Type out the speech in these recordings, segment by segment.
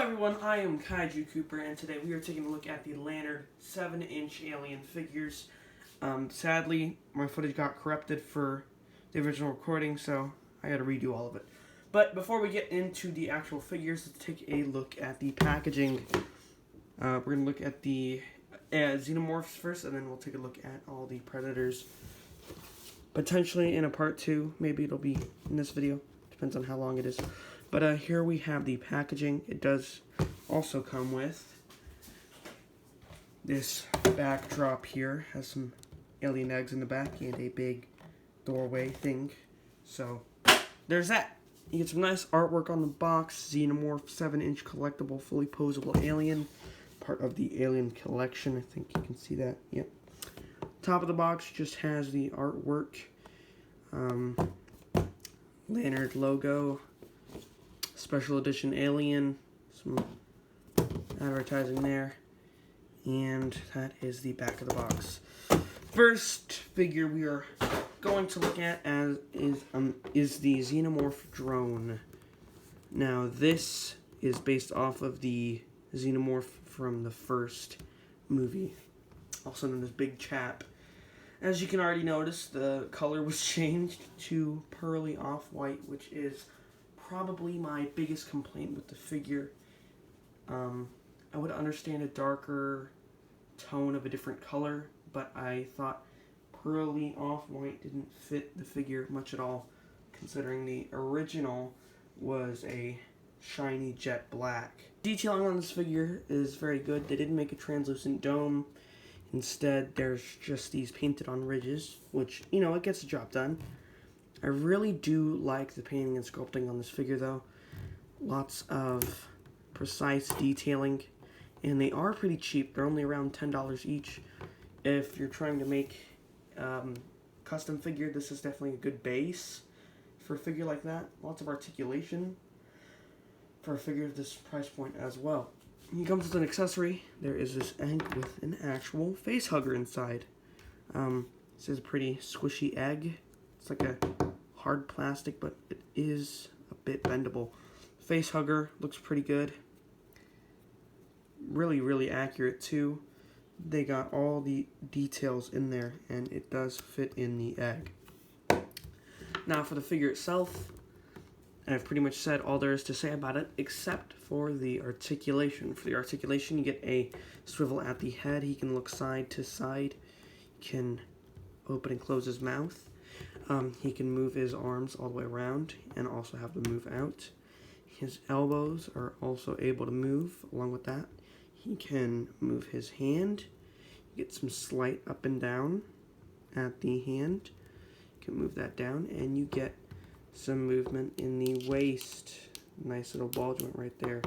everyone, I am Kaiju Cooper, and today we are taking a look at the Lanard 7-inch alien figures. Sadly, my footage got corrupted for the original recording, so I had to redo all of it. But before we get into the actual figures, let's take a look at the packaging. We're going to look at the xenomorphs first, and then we'll take a look at all the predators. Potentially in a part 2, maybe it'll be in this video, depends on how long it is. But here we have the packaging. It does also come with this backdrop here. Has some alien eggs in the back and a big doorway thing. So there's that. You get some nice artwork on the box. Xenomorph 7-inch collectible, fully posable alien. Part of the alien collection. I think you can see that. Yep. Top of the box just has the artwork. Lanard logo. Special edition alien, some advertising there, and that is the back of the box. First figure we are going to look at is the Xenomorph drone. Now this is based off of the Xenomorph from the first movie, also known as Big Chap. As you can already notice, the color was changed to pearly off-white, which is probably my biggest complaint with the figure. I would understand a darker tone of a different color, but I thought pearly off-white didn't fit the figure much at all, considering the original was a shiny jet black. Detailing on this figure is very good. They didn't make a translucent dome. Instead, there's just these painted on ridges, which, you know, it gets the job done. I really do like the painting and sculpting on this figure, though. Lots of precise detailing, and they are pretty cheap. They're only around $10 each. If you're trying to make custom figure, this is definitely a good base for a figure like that. Lots of articulation for a figure of this price point as well. He comes with an accessory. There is this egg with an actual face hugger inside. This is a pretty squishy egg. It's like a hard plastic, but it is a bit bendable. Face hugger looks pretty good. Really, really accurate too. They got all the details in there, and it does fit in the egg. Now for the figure itself, I've pretty much said all there is to say about it, except for the articulation. For the articulation, you get a swivel at the head. He can look side to side. He can open and close his mouth. He can move his arms all the way around and also have them move out. His elbows are also able to move along with that. He can move his hand. You get some slight up and down at the hand. You can move that down, and you get some movement in the waist. Nice little ball joint right there.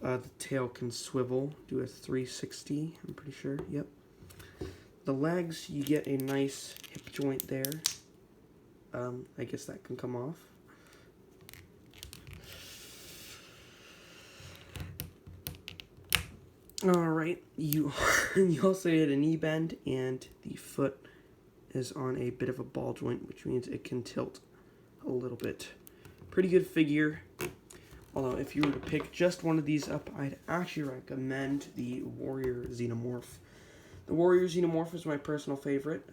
The tail can swivel, do a 360, I'm pretty sure. Yep. The legs, you get a nice hip joint there. I guess that can come off. Alright, you also get a knee bend, and the foot is on a bit of a ball joint, which means it can tilt a little bit. Pretty good figure. Although, if you were to pick just one of these up, I'd actually recommend the Warrior Xenomorph. The Warrior Xenomorph is my personal favorite.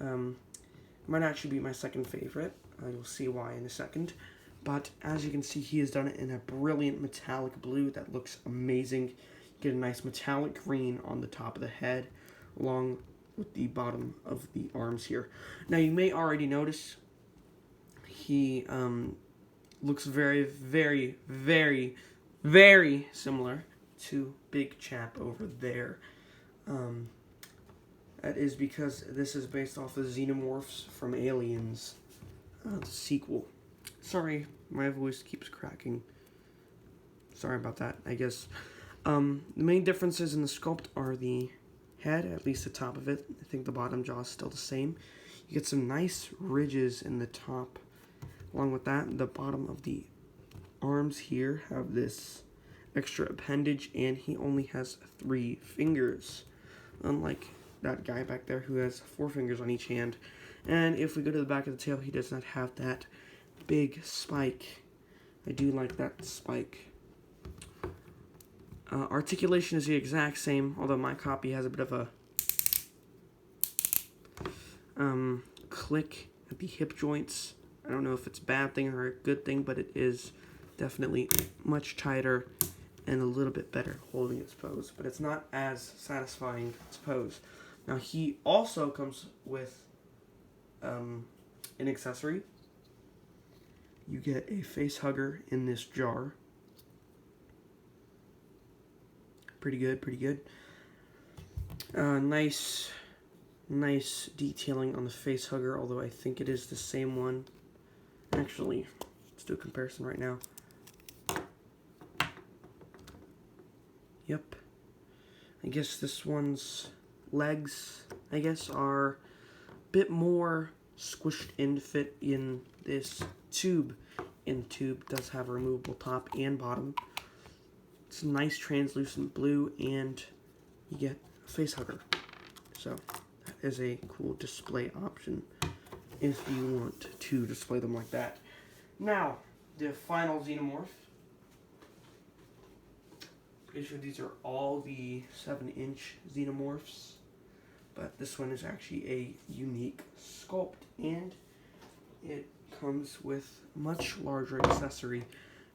Might actually be my second favorite. You'll see why in a second. But as you can see, he has done it in a brilliant metallic blue that looks amazing. You get a nice metallic green on the top of the head, along with the bottom of the arms here. Now, you may already notice he looks very, very, very, very similar to Big Chap over there. That is because this is based off of Xenomorphs from Aliens, the sequel. Sorry, my voice keeps cracking. Sorry about that, I guess. The main differences in the sculpt are the head, at least the top of it. I think the bottom jaw is still the same. You get some nice ridges in the top. Along with that, the bottom of the arms here have this extra appendage, and he only has 3 fingers, unlike that guy back there who has 4 fingers on each hand. And if we go to the back of the tail, he does not have that big spike. I do like that spike. Articulation is the exact same, although my copy has a bit of a click at the hip joints. I don't know if it's a bad thing or a good thing, but it is definitely much tighter and a little bit better holding its pose, but it's not as satisfying its pose. Now he also comes with an accessory. You get a face hugger in this jar. Pretty good, pretty good. Nice detailing on the face hugger, although I think it is the same one. Actually, let's do a comparison right now. Yep. I guess this one's legs, are a bit more squished in to fit in this tube. And the tube does have a removable top and bottom. It's a nice translucent blue, and you get a face hugger. So that is a cool display option if you want to display them like that. Now, the final Xenomorph. Pretty sure these are all the 7-inch Xenomorphs, but this one is actually a unique sculpt, and it comes with a much larger accessory.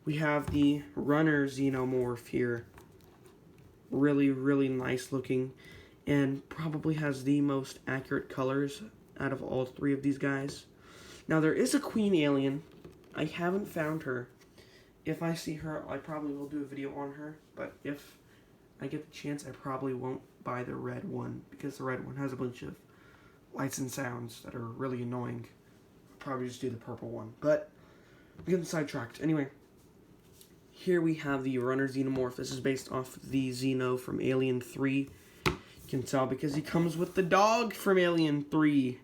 We have the Runner Xenomorph here. Really, really nice looking, and probably has the most accurate colors out of all three of these guys. Now, there is a Queen Alien. I haven't found her. If I see her, I probably will do a video on her, but if I get the chance, I probably won't buy the red one, because the red one has a bunch of lights and sounds that are really annoying. I'll probably just do the purple one, but I'm getting sidetracked. Anyway, here we have the Runner Xenomorph. This is based off the Xeno from Alien 3. You can tell because he comes with the dog from Alien 3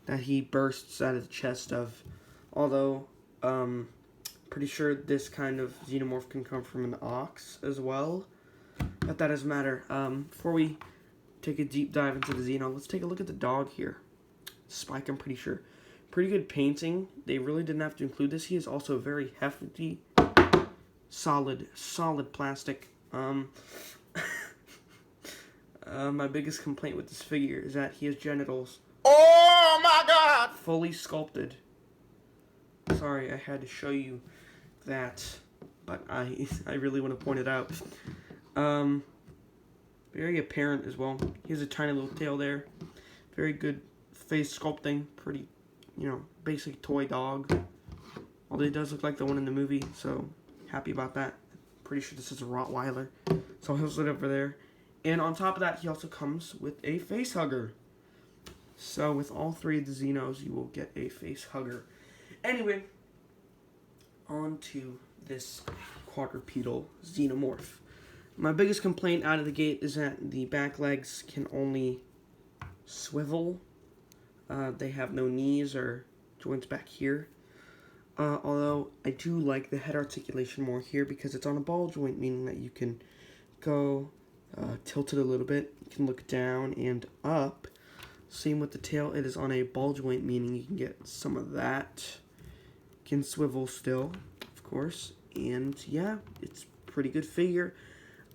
that he bursts out of the chest of. Although, pretty sure this kind of Xenomorph can come from an ox as well. But that doesn't matter. Before we take a deep dive into the Xeno, let's take a look at the dog here. Spike, I'm pretty sure. Pretty good painting. They really didn't have to include this. He is also very hefty. Solid plastic. My biggest complaint with this figure is that he has genitals. Oh my god! Fully sculpted. Sorry, I had to show you that, but I really want to point it out. Very apparent as well. He has a tiny little tail there. Very good face sculpting. Pretty, basic toy dog. Although it does look like the one in the movie, so happy about that. Pretty sure this is a Rottweiler. So he'll sit over there. And on top of that, he also comes with a face hugger. So with all three of the Xenos, you will get a face hugger. Anyway, on to this quadrupedal Xenomorph. My biggest complaint out of the gate is that the back legs can only swivel. They have no knees or joints back here. Although I do like the head articulation more here because it's on a ball joint, meaning that you can go tilt it a little bit. You can look down and up. Same with the tail. It is on a ball joint, meaning you can get some of that. Can swivel still, of course. And yeah, it's a pretty good figure.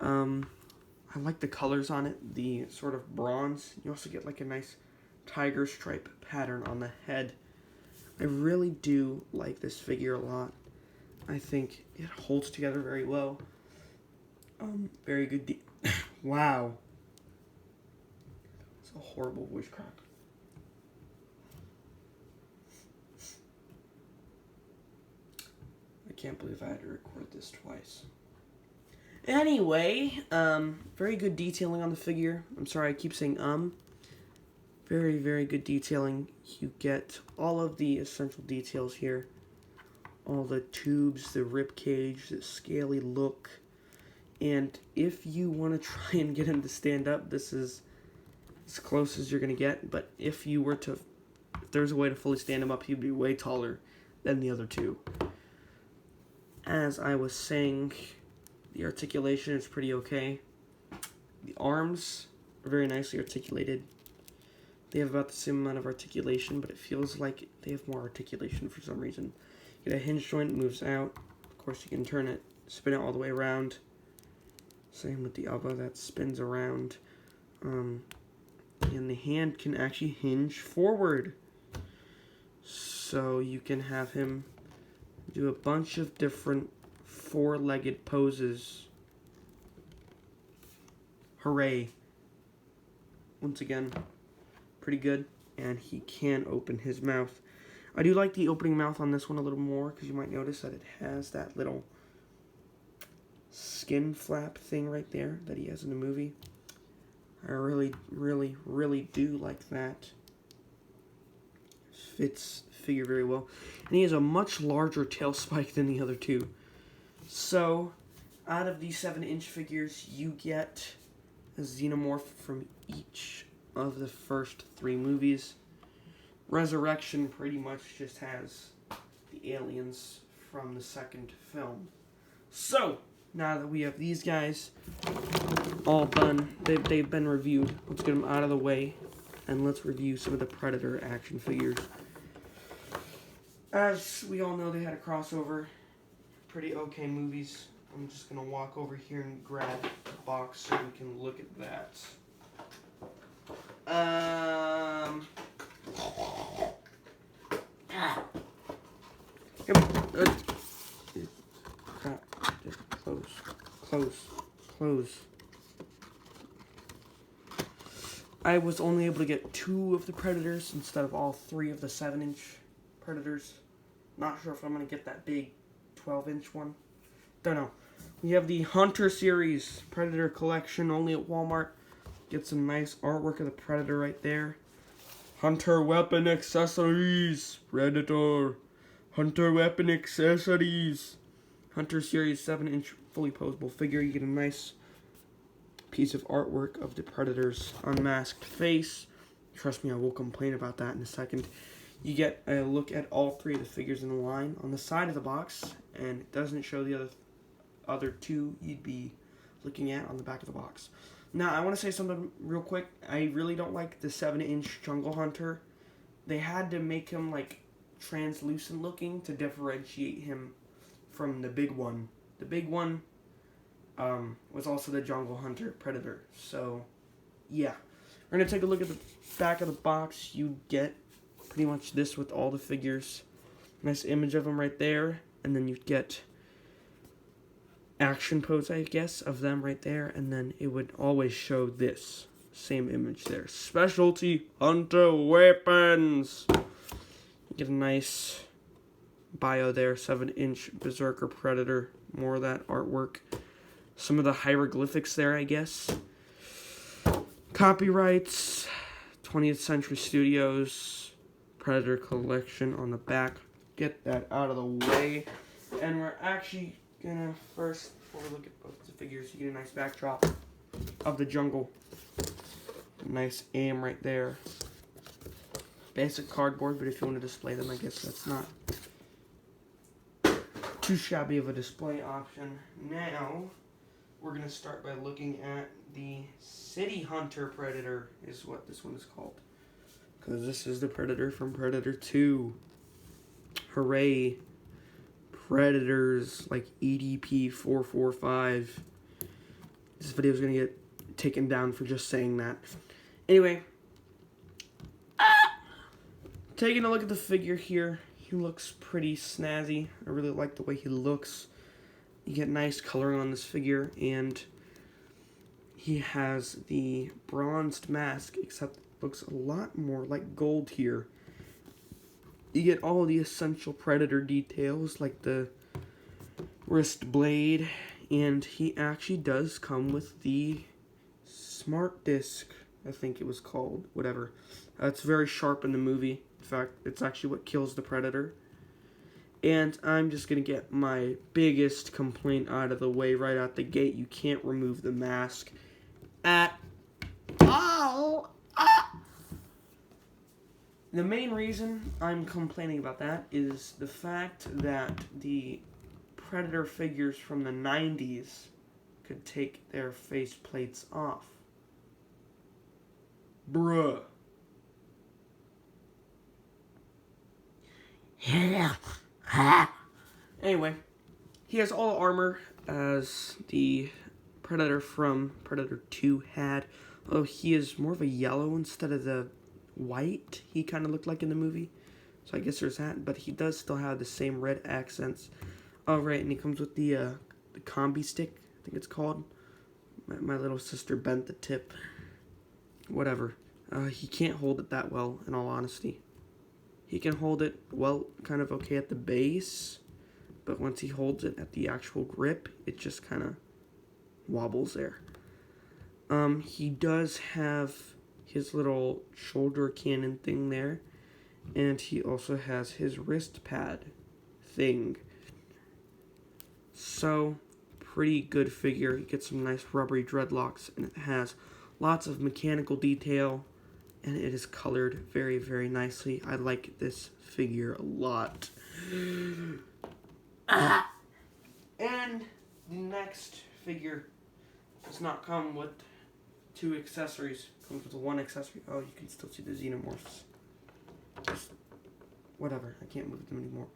I like the colors on it. The sort of bronze. You also get like a nice tiger stripe pattern on the head. I really do like this figure a lot. I think it holds together very well. Very good. Wow. It's a horrible voice crack. I can't believe I had to record this twice. Anyway, very good detailing on the figure. I'm sorry, I keep saying Very, very good detailing. You get all of the essential details here. All the tubes, the rib cage, the scaly look. And if you want to try and get him to stand up, this is as close as you're going to get. But if there's a way to fully stand him up, he'd be way taller than the other two. As I was saying, the articulation is pretty okay. The arms are very nicely articulated. They have about the same amount of articulation, but it feels like they have more articulation for some reason. You get a hinge joint, moves out. Of course, you can turn it, spin it all the way around. Same with the elbow that spins around. And the hand can actually hinge forward. So you can have him do a bunch of different four-legged poses. Hooray. Once again, pretty good. And he can open his mouth. I do like the opening mouth on this one a little more, because you might notice that it has that little skin flap thing right there that he has in the movie. I really, really, really do like that. Fits the figure very well. And he has a much larger tail spike than the other two. So, out of these 7-inch figures, you get a xenomorph from each of the first 3 movies. Resurrection pretty much just has the aliens from the second film. So, now that we have these guys all done, they've been reviewed, let's get them out of the way, and let's review some of the Predator action figures. As we all know, they had a crossover. Pretty okay movies. I'm just going to walk over here and grab the box so we can look at that. Close. I was only able to get 2 of the Predators instead of all 3 of the 7-inch Predators. Not sure if I'm going to get that big 12-inch one. Don't know. We have the Hunter series Predator collection only at Walmart. Get some nice artwork of the Predator right there. Hunter weapon accessories. Predator. Hunter weapon accessories. Hunter series 7-inch fully posable figure. You get a nice piece of artwork of the Predator's unmasked face. Trust me, I will complain about that in a second. You get a look at all 3 of the figures in the line on the side of the box, and it doesn't show the other 2 you'd be looking at on the back of the box. Now, I want to say something real quick. I really don't like the 7-inch Jungle Hunter. They had to make him like translucent looking to differentiate him from the big one. The big one was also the Jungle Hunter Predator. So, yeah. We're going to take a look at the back of the box. You get pretty much this with all the figures. Nice image of them right there. And then you get action pose, I guess, of them right there. And then it would always show this same image there. Specialty Hunter weapons. You get a nice bio there. 7-inch Berserker Predator. More of that artwork. Some of the hieroglyphics there, I guess. Copyrights. 20th Century Studios. Predator collection on the back. Get that out of the way. And we're actually gonna first, before we look at both the figures, you get a nice backdrop of the jungle. Nice aim right there. Basic cardboard, but if you want to display them, I guess that's not too shabby of a display option. Now, we're gonna start by looking at the City Hunter Predator, is what this one is called. Because this is the Predator from Predator 2. Hooray. Predators like EDP 445. This video is going to get taken down for just saying that. Anyway. Taking a look at the figure here. He looks pretty snazzy. I really like the way he looks. You get nice coloring on this figure. And he has the bronzed mask, except looks a lot more like gold here. You get all the essential Predator details, like the wrist blade, and he actually does come with the smart disc, I think it was called, whatever. It's very sharp in the movie. In fact, it's actually what kills the Predator. And I'm just going to get my biggest complaint out of the way right out the gate. You can't remove the mask at all. The main reason I'm complaining about that is the fact that the Predator figures from the 90s could take their face plates off. Bruh. Anyway, he has all armor as the Predator from Predator 2 had. Oh, he is more of a yellow instead of the white he kind of looked like in the movie. So I guess there's that, but he does still have the same red accents. Oh, right, and he comes with the combi stick, I think it's called. My little sister bent the tip. Whatever. He can't hold it that well, in all honesty. He can hold it, well, kind of okay at the base, but once he holds it at the actual grip, it just kind of wobbles there. He does have his little shoulder cannon thing there, and he also has his wrist pad thing. So, pretty good figure. You get some nice rubbery dreadlocks, and it has lots of mechanical detail, and it is colored very, very nicely. I like this figure a lot. And the next figure does not come with 2 accessories. It comes with 1 accessory. Oh, you can still see the xenomorphs. Just whatever. I can't move them anymore.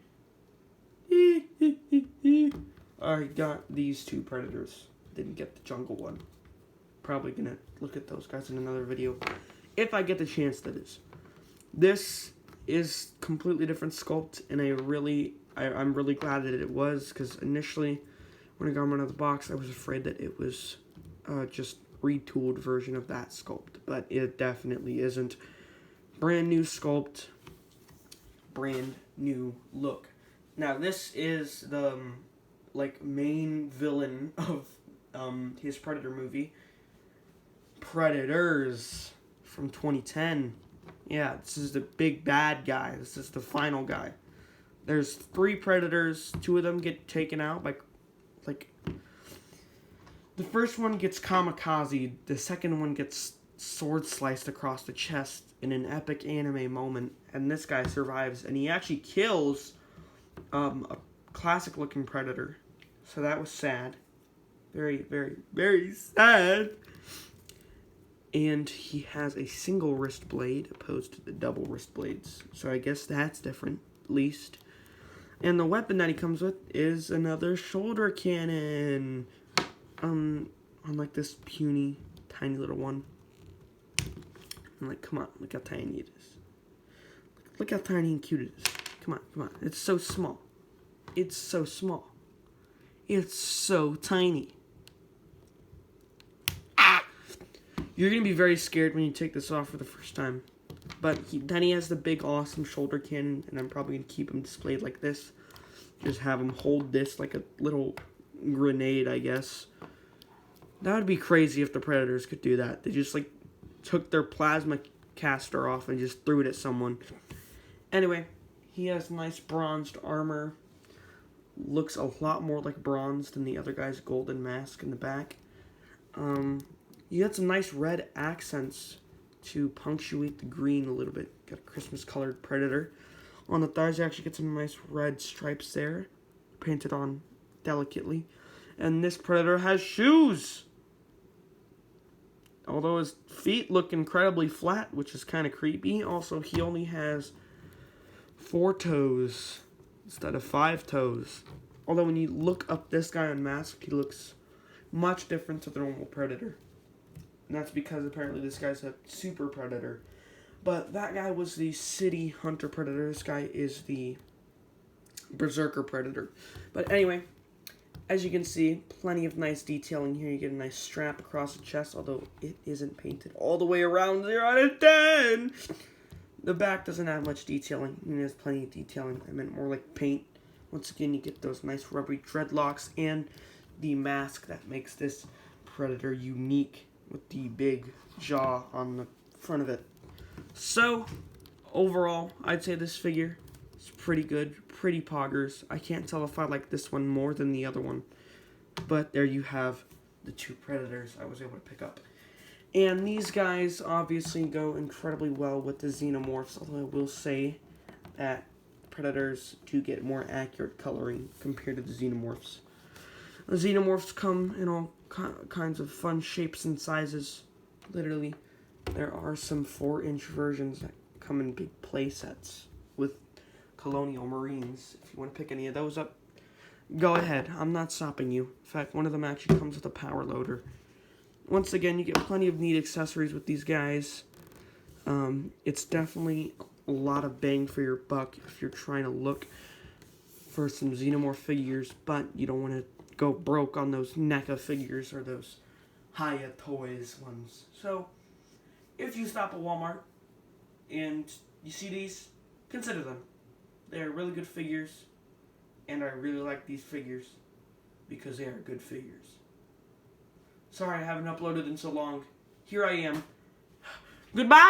I got these 2 predators. Didn't get the jungle one. Probably gonna look at those guys in another video. If I get the chance, that is. This is completely different sculpt, and I'm really glad that it was, because initially, when I got them out of the box, I was afraid that it was just retooled version of that sculpt, but it definitely isn't. Brand new sculpt, brand new look. Now, this is the main villain of his Predator movie, Predators, from 2010. Yeah, this is the big bad guy. This is the final guy. There's 3 Predators. 2 of them get taken out by, the first one gets kamikaze. The second one gets sword sliced across the chest in an epic anime moment. And this guy survives, and he actually kills a classic-looking Predator. So that was sad. Very, very, very sad. And he has a single wrist blade opposed to the double wrist blades. So I guess that's different, at least. And the weapon that he comes with is another shoulder cannon. Unlike this puny, tiny little one. I'm like, come on, look how tiny it is. Look how tiny and cute it is. Come on, come on. It's so small. It's so small. It's so tiny. You're going to be very scared when you take this off for the first time. But then he has the big, awesome shoulder cannon, and I'm probably going to keep him displayed like this. Just have him hold this like a little grenade, I guess. That would be crazy if the Predators could do that. They just, took their plasma caster off and just threw it at someone. Anyway, he has nice bronzed armor. Looks a lot more like bronze than the other guy's golden mask in the back. You got some nice red accents to punctuate the green a little bit. Got a Christmas-colored Predator. On the thighs, you actually get some nice red stripes there, painted on delicately. And this Predator has shoes! Although his feet look incredibly flat, which is kind of creepy. Also, he only has 4 toes instead of 5 toes. Although when you look up this guy unmasked, he looks much different to the normal Predator. And that's because apparently this guy's a super Predator. But that guy was the City Hunter Predator. This guy is the Berserker Predator. But anyway, as you can see, plenty of nice detailing here. You get a nice strap across the chest, although it isn't painted all the way around 0 out of 10. The back doesn't have much detailing. I mean, there's plenty of detailing. I meant more like paint. Once again, you get those nice rubbery dreadlocks and the mask that makes this Predator unique with the big jaw on the front of it. So, overall, I'd say this figure is pretty good, pretty poggers. I can't tell if I like this one more than the other one. But there you have the 2 Predators I was able to pick up. And these guys obviously go incredibly well with the Xenomorphs, although I will say that Predators do get more accurate coloring compared to the Xenomorphs. The Xenomorphs come in all kinds of fun shapes and sizes. Literally, there are some 4-inch versions that come in big play sets with Colonial Marines. If you want to pick any of those up, go ahead. I'm not stopping you. In fact, one of them actually comes with a power loader. Once again, you get plenty of neat accessories with these guys. It's definitely a lot of bang for your buck if you're trying to look for some Xenomorph figures, but you don't want to go broke on those NECA figures or those Haya Toys ones. So, if you stop at Walmart and you see these, consider them. They're really good figures, and I really like these figures because they are good figures. Sorry I haven't uploaded in so long. Here I am. Goodbye!